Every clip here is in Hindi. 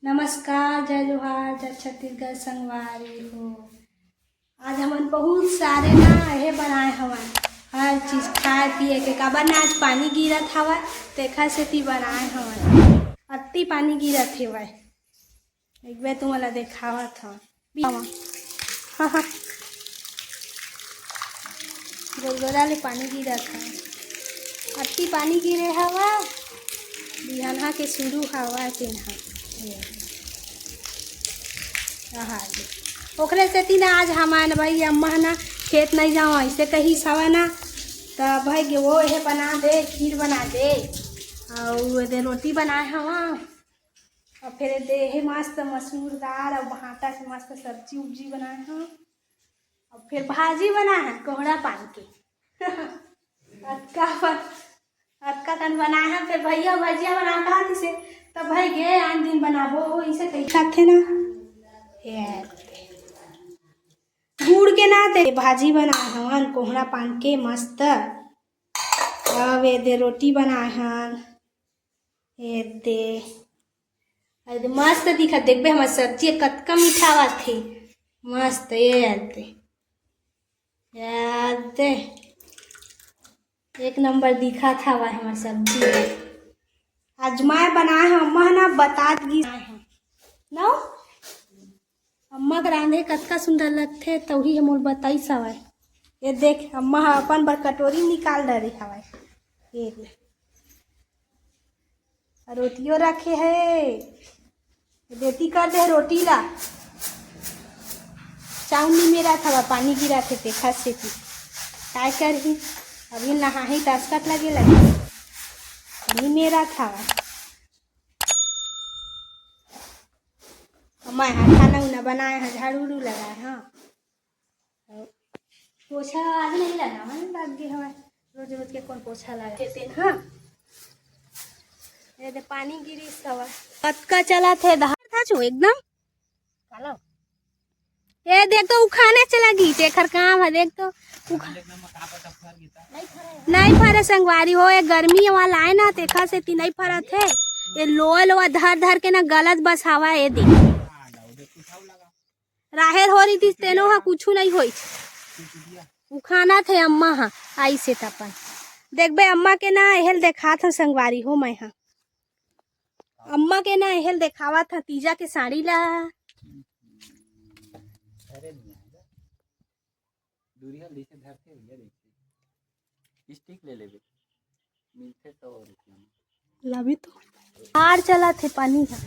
नमस्कार, जय जोहार, जय छत्तीसगढ़ संगवारी हो। आज हमन बहुत सारे ना ये बनाए हवन हर चीज खाए पिए के काबर ना आज पानी गिरत हवय तेखर सेती बनाए हवन। अति पानी गिरत हेवय एक बार तुमला देखावत हवन। हाँ हाँ गोलगोला ले पानी गिरत हवय, अति पानी गिरे हवय। बिहानहा के शुरू हवय तेनहा ओकरे सेती ना आज हमार भाई अम्मा ना खेत नहीं जाओ ऐसे कही सवा ना तो भाई गे वो ये बना दे, खीर बना दे और दे रोटी बनाए हवा और फिर दे हे मस्त मसूर दाल और भाटा से मस्त सब्जी उब्जी बनाए हैं और फिर भाजी बना है कोहड़ा पान के अटका कन बनाए हैं। फिर भैया भजिया बना कहा से तब भाई गे आन दिन बनाबो इसे कही खाते ना गुड़ के ना दे भाजी बनाए हन कोहड़ा पान के मस्त। अब ये दे रोटी बनाए हन ये दे मस्त दिखत देखबे हमार सब्जी कतका मीठा थे मस्त ये एक नंबर दिखा था वह हमार सब्जी आज मैं बनाए हैं। अम्मा ना बता दी ना अम्मा के रांधे कतका सुंदर लगथे तभी हम बताई सवाय। ये देख अम्मा अपन बर कटोरी निकाल डरे हवाय ये रोटियों रखे है बेटी कर दे रोटी ला चाउनी मेरा था पानी गिरा थे देखा से काय कर ही अभी नहा ही दस्खत लगे पानी मेरा था मैं खाना उना बनाए हैं झाड़ू उड़ू लगाए हाँ पोछा आज नहीं लगा मन लग गए हमारे रोज रोज के कौन पोछा लगा हाँ ये पानी गिरी सवा कतका चला थे धार था छो एकदम चलो ये देख तो उखाने चला गई तेखर काम है देख तो नहीं फरे संगवारी हो ये गर्मी वाला आए ना तेखर से नहीं फरत है ये लोहा लोहा धर धर के ना गलत बस हवा ये देख राहेर हो रही थी तेनो हा कुछ नहीं होई उखाना थे अम्मा हा आई से तपन देखबे अम्मा के ना एहल देखा था संगवारी हो मैं हा अम्मा के ना एहल देखावा था तीजा के साड़ी ला स्टिक ले लेबे मिलते तो लाभी तो हार चला थे पानी का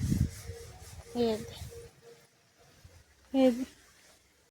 ये